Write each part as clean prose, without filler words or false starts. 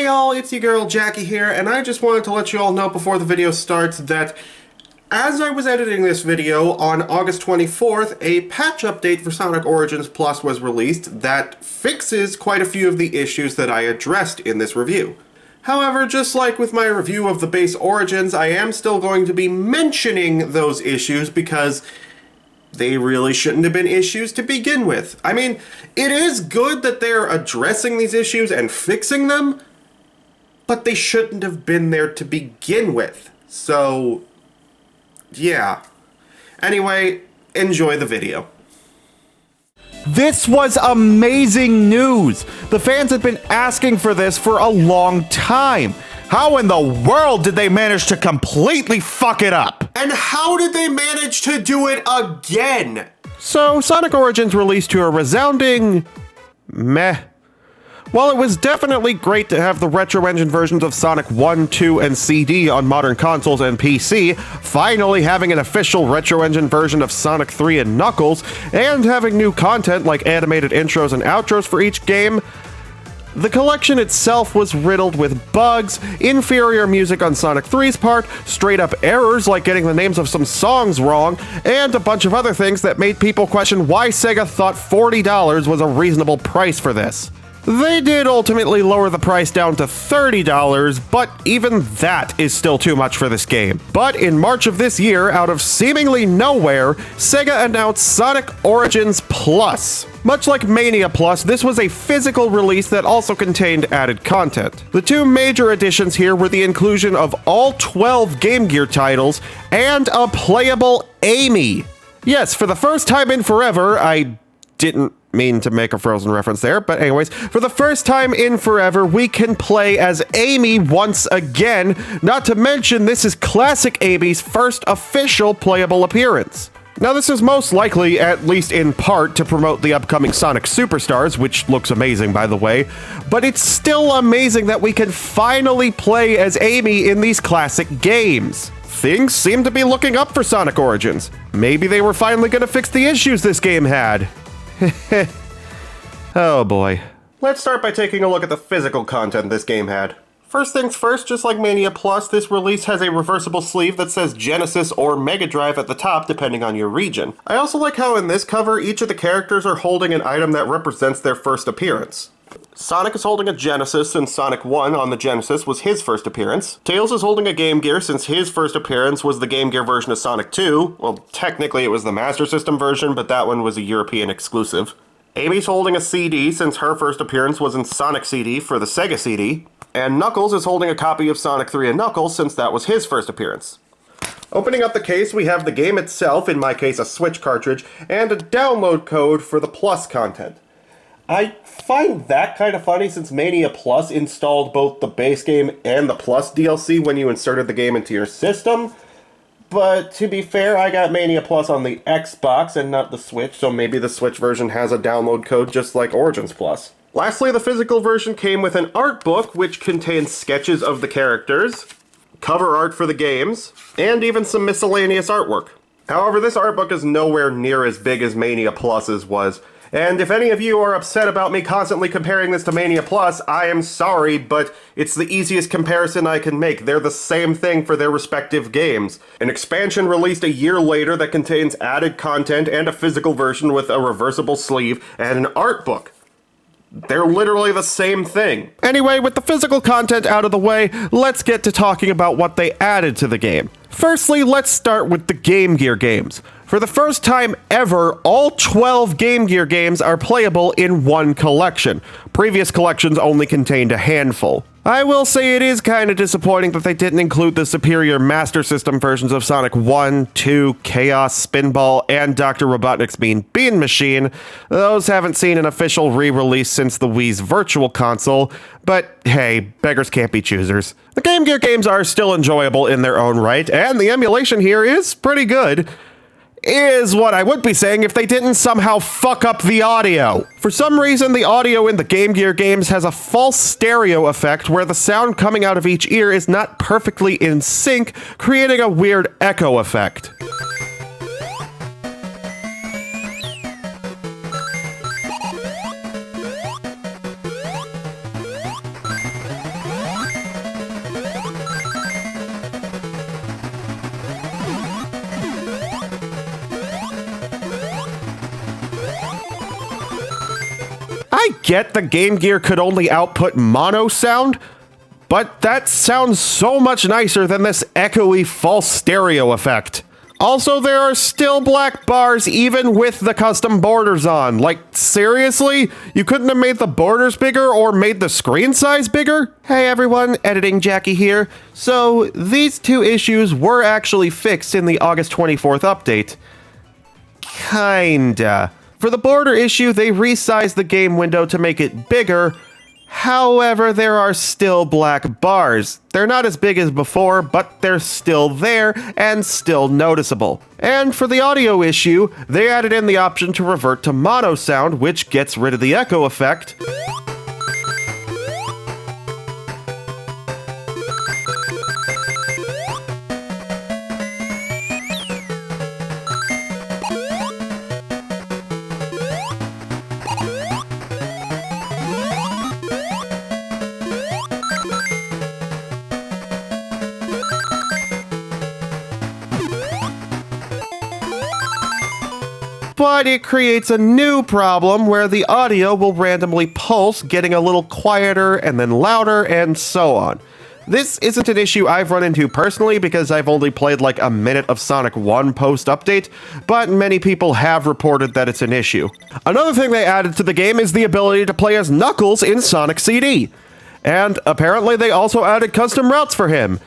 Hey all, it's your girl Jackie here, and I just wanted to let you all know before the video starts that as I was editing this video on August 24th, a patch update for Sonic Origins Plus was released that fixes quite a few of the issues that I addressed in this review. However, just like with my review of the base Origins, I am still going to be mentioning those issues because they really shouldn't have been issues to begin with. I mean, it is good that they're addressing these issues and fixing them, but they shouldn't have been there to begin with. So, yeah. Anyway, enjoy the video. This was amazing news! The fans had been asking for this for a long time. How in the world did they manage to completely fuck it up? And how did they manage to do it again? So, Sonic Origins released to a resounding meh. While it was definitely great to have the retro engine versions of Sonic 1, 2, and CD on modern consoles and PC, finally having an official retro engine version of Sonic 3 and Knuckles, and having new content like animated intros and outros for each game, the collection itself was riddled with bugs, inferior music on Sonic 3's part, straight-up errors like getting the names of some songs wrong, and a bunch of other things that made people question why Sega thought $40 was a reasonable price for this. They did ultimately lower the price down to $30, but even that is still too much for this game. But in March of this year, out of seemingly nowhere, Sega announced Sonic Origins Plus. Much like Mania Plus, this was a physical release that also contained added content. The two major additions here were the inclusion of all 12 Game Gear titles and a playable Amy. Yes, for the first time in forever, I didn't mean to make a Frozen reference there, but anyways, for the first time in forever, we can play as Amy once again, not to mention this is classic Amy's first official playable appearance. Now this is most likely, at least in part, to promote the upcoming Sonic Superstars, which looks amazing by the way, but it's still amazing that we can finally play as Amy in these classic games. Things seem to be looking up for Sonic Origins. Maybe they were finally gonna fix the issues this game had. Oh boy. Let's start by taking a look at the physical content this game had. First things first, just like Mania Plus, this release has a reversible sleeve that says Genesis or Mega Drive at the top, depending on your region. I also like how in this cover, each of the characters are holding an item that represents their first appearance. Sonic is holding a Genesis since Sonic 1 on the Genesis was his first appearance. Tails is holding a Game Gear since his first appearance was the Game Gear version of Sonic 2. Well, technically it was the Master System version, but that one was a European exclusive. Amy's holding a CD since her first appearance was in Sonic CD for the Sega CD. And Knuckles is holding a copy of Sonic 3 and Knuckles since that was his first appearance. Opening up the case, we have the game itself, in my case a Switch cartridge, and a download code for the Plus content. I find that kind of funny since Mania Plus installed both the base game and the Plus DLC when you inserted the game into your system. But to be fair, I got Mania Plus on the Xbox and not the Switch, so maybe the Switch version has a download code just like Origins Plus. Lastly, the physical version came with an art book which contains sketches of the characters, cover art for the games, and even some miscellaneous artwork. However, this art book is nowhere near as big as Mania Plus's was. And if any of you are upset about me constantly comparing this to Mania Plus, I am sorry, but it's the easiest comparison I can make. They're the same thing for their respective games. An expansion released a year later that contains added content and a physical version with a reversible sleeve and an art book. They're literally the same thing. Anyway, with the physical content out of the way, let's get to talking about what they added to the game. Firstly, let's start with the Game Gear games. For the first time ever, all 12 Game Gear games are playable in one collection. Previous collections only contained a handful. I will say it is kind of disappointing that they didn't include the superior Master System versions of Sonic 1, 2, Chaos, Spinball, and Dr. Robotnik's Mean Bean Machine. Those haven't seen an official re-release since the Wii's Virtual Console, but hey, beggars can't be choosers. The Game Gear games are still enjoyable in their own right, and the emulation here is pretty good. Is what I would be saying if they didn't somehow fuck up the audio. For some reason, the audio in the Game Gear games has a false stereo effect where the sound coming out of each ear is not perfectly in sync, creating a weird echo effect. get the Game Gear could only output mono sound, but that sounds so much nicer than this echoey false stereo effect. Also, there are still black bars even with the custom borders on. Like, seriously? You couldn't have made the borders bigger or made the screen size bigger? Hey everyone, Editing Jackie here. So, these two issues were actually fixed in the August 24th update. Kinda. For the border issue, they resized the game window to make it bigger. However, there are still black bars. They're not as big as before, but they're still there and still noticeable. And for the audio issue, they added in the option to revert to mono sound, which gets rid of the echo effect. But it creates a new problem where the audio will randomly pulse, getting a little quieter and then louder and so on. This isn't an issue I've run into personally because I've only played like a minute of Sonic 1 post-update, but many people have reported that it's an issue. Another thing they added to the game is the ability to play as Knuckles in Sonic CD. And apparently they also added custom routes for him.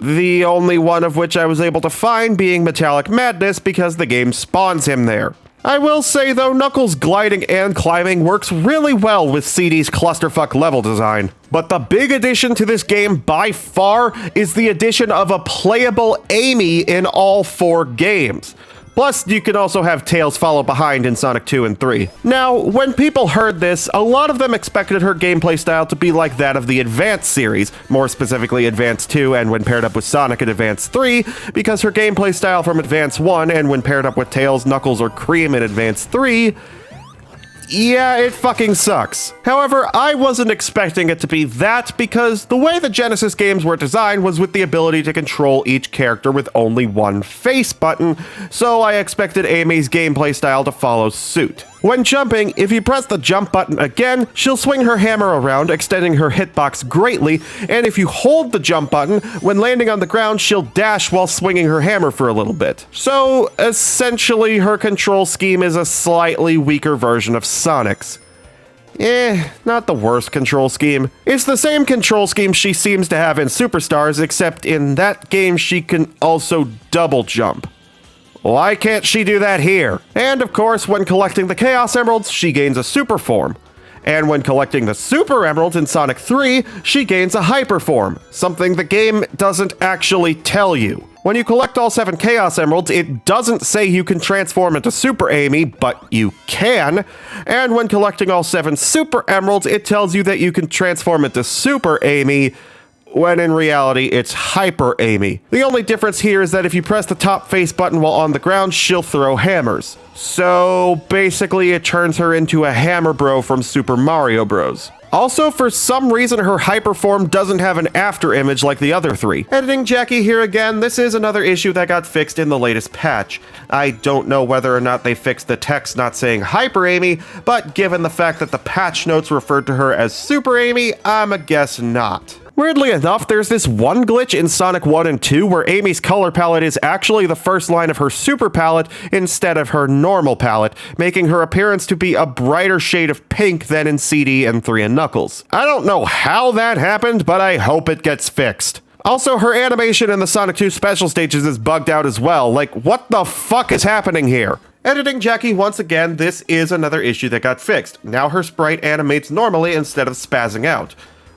The only one of which I was able to find being Metallic Madness because the game spawns him there. I will say though, Knuckles gliding and climbing works really well with CD's clusterfuck level design. But the big addition to this game by far is the addition of a playable Amy in all 4 games. Plus, you can also have Tails follow behind in Sonic 2 and 3. Now, when people heard this, a lot of them expected her gameplay style to be like that of the Advance series, more specifically Advance 2 and when paired up with Sonic in Advance 3, because her gameplay style from Advance 1 and when paired up with Tails, Knuckles, or Cream in Advance 3, yeah, it fucking sucks. However, I wasn't expecting it to be that because the way the Genesis games were designed was with the ability to control each character with only one face button, so I expected Amy's gameplay style to follow suit. When jumping, if you press the jump button again, she'll swing her hammer around, extending her hitbox greatly, and if you hold the jump button, when landing on the ground, she'll dash while swinging her hammer for a little bit. So, essentially, her control scheme is a slightly weaker version of Sonic's. Not the worst control scheme. It's the same control scheme she seems to have in Superstars, except in that game she can also double jump. Why can't she do that here? And of course, when collecting the Chaos Emeralds, she gains a super form. And when collecting the Super Emeralds in Sonic 3, she gains a hyper form, something the game doesn't actually tell you. When you collect all 7 Chaos Emeralds, it doesn't say you can transform into Super Amy, but you can. And when collecting all 7 Super Emeralds, it tells you that you can transform into Super Amy, when in reality, it's Hyper Amy. The only difference here is that if you press the top face button while on the ground, she'll throw hammers. So basically, it turns her into a Hammer Bro from Super Mario Bros. Also, for some reason, her hyper form doesn't have an after image like the other 3. Editing Jackie here again, this is another issue that got fixed in the latest patch. I don't know whether or not they fixed the text not saying Hyper Amy, but given the fact that the patch notes referred to her as Super Amy, I'm a guess not. Weirdly enough, there's this one glitch in Sonic 1 and 2 where Amy's color palette is actually the first line of her super palette instead of her normal palette, making her appearance to be a brighter shade of pink than in CD and 3 and Knuckles. I don't know how that happened, but I hope it gets fixed. Also, her animation in the Sonic 2 special stages is bugged out as well. Like, what the fuck is happening here? Editing Jackie once again, this is another issue that got fixed. Now her sprite animates normally instead of spazzing out.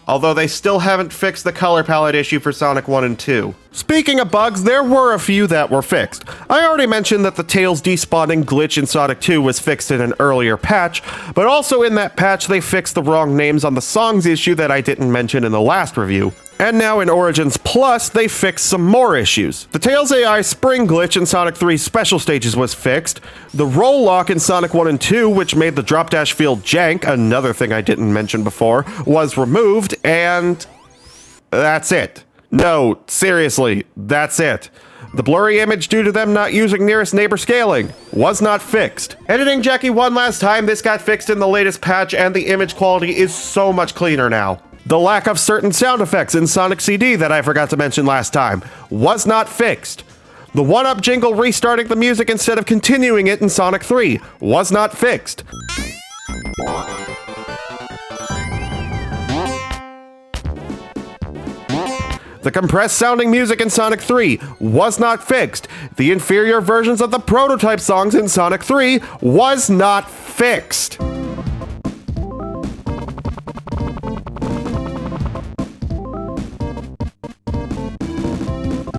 Although they still haven't fixed the color palette issue for Sonic 1 and 2. Speaking of bugs, there were a few that were fixed. I already mentioned that the Tails despawning glitch in Sonic 2 was fixed in an earlier patch, but also in that patch they fixed the wrong names on the songs issue that I didn't mention in the last review. And now in Origins Plus, they fixed some more issues. The Tails AI spring glitch in Sonic 3's special stages was fixed. The roll lock in Sonic 1 and 2, which made the drop dash feel jank, another thing I didn't mention before, was removed, and that's it. No, seriously, that's it. The blurry image due to them not using nearest neighbor scaling was not fixed. Editing Jackie one last time, this got fixed in the latest patch and the image quality is so much cleaner now. The lack of certain sound effects in Sonic CD that I forgot to mention last time was not fixed. The one-up jingle restarting the music instead of continuing it in Sonic 3 was not fixed. The compressed sounding music in Sonic 3 was not fixed. The inferior versions of the prototype songs in Sonic 3 was not fixed.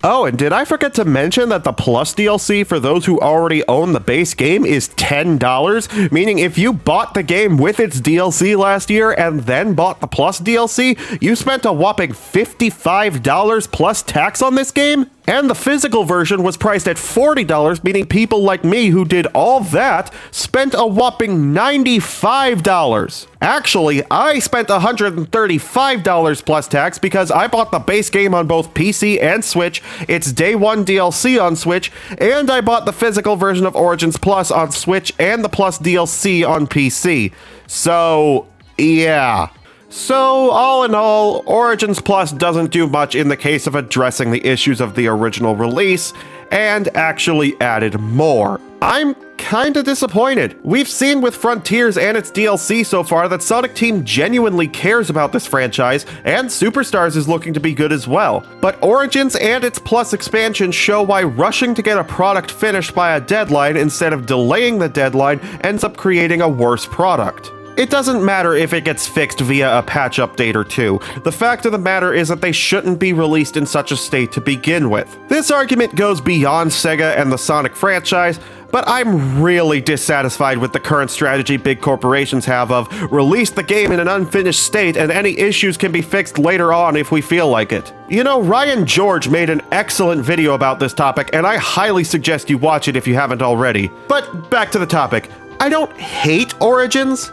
Oh, and did I forget to mention that the Plus DLC for those who already own the base game is $10? Meaning if you bought the game with its DLC last year and then bought the Plus DLC, you spent a whopping $55 plus tax on this game? And the physical version was priced at $40, meaning people like me who did all that spent a whopping $95. Actually, I spent $135 plus tax because I bought the base game on both PC and Switch, its day one DLC on Switch, and I bought the physical version of Origins Plus on Switch and the Plus DLC on PC. So, yeah. So, all in all, Origins Plus doesn't do much in the case of addressing the issues of the original release, and actually added more. I'm kinda disappointed. We've seen with Frontiers and its DLC so far that Sonic Team genuinely cares about this franchise, and Superstars is looking to be good as well. But Origins and its Plus expansion show why rushing to get a product finished by a deadline instead of delaying the deadline ends up creating a worse product. It doesn't matter if it gets fixed via a patch update or two. The fact of the matter is that they shouldn't be released in such a state to begin with. This argument goes beyond Sega and the Sonic franchise, but I'm really dissatisfied with the current strategy big corporations have of release the game in an unfinished state and any issues can be fixed later on if we feel like it. You know, Ryan George made an excellent video about this topic, and I highly suggest you watch it if you haven't already. But back to the topic. I don't hate Origins,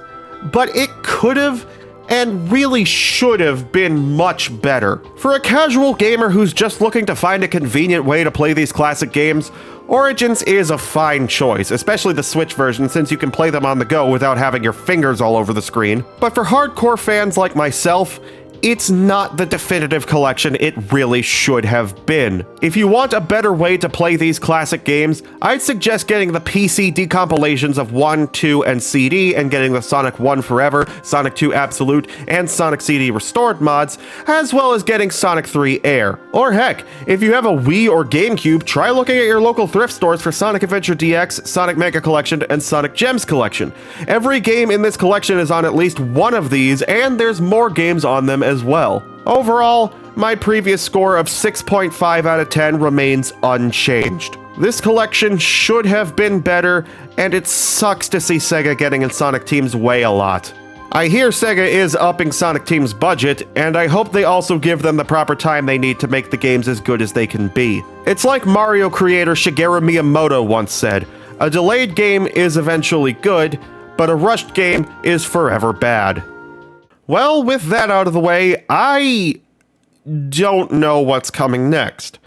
but it could have and really should have been much better. For a casual gamer who's just looking to find a convenient way to play these classic games, Origins is a fine choice, especially the Switch version since you can play them on the go without having your fingers all over the screen. But for hardcore fans like myself, it's not the definitive collection it really should have been. If you want a better way to play these classic games, I'd suggest getting the PC decompilations of 1, 2, and CD and getting the Sonic 1 Forever, Sonic 2 Absolute, and Sonic CD Restored mods, as well as getting Sonic 3 Air. Or heck, if you have a Wii or GameCube, try looking at your local thrift stores for Sonic Adventure DX, Sonic Mega Collection, and Sonic Gems Collection. Every game in this collection is on at least one of these, and there's more games on them as well. Overall, my previous score of 6.5 out of 10 remains unchanged. This collection should have been better, and it sucks to see Sega getting in Sonic Team's way a lot. I hear Sega is upping Sonic Team's budget, and I hope they also give them the proper time they need to make the games as good as they can be. It's like Mario creator Shigeru Miyamoto once said, "A delayed game is eventually good, but a rushed game is forever bad." Well, with that out of the way, I don't know what's coming next.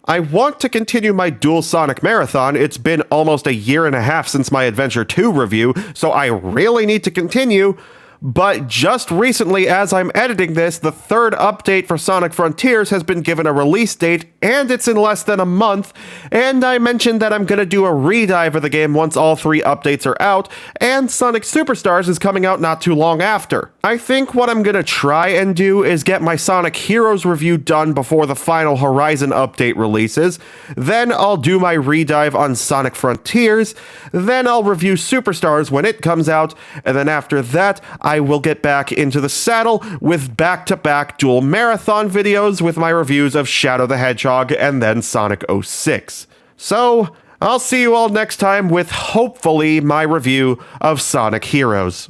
I want to continue my Dual Sonic Marathon. It's been almost a year and a half since my Adventure 2 review, so I really need to continue. But just recently, as I'm editing this, the third update for Sonic Frontiers has been given a release date, and it's in less than a month, and I mentioned that I'm gonna do a redive of the game once all three updates are out, and Sonic Superstars is coming out not too long after. I think what I'm gonna try and do is get my Sonic Heroes review done before the final Horizon update releases, then I'll do my redive on Sonic Frontiers, then I'll review Superstars when it comes out, and then after that, I will get back into the saddle with back-to-back dual marathon videos with my reviews of Shadow the Hedgehog and then Sonic 06. So, I'll see you all next time with hopefully my review of Sonic Heroes.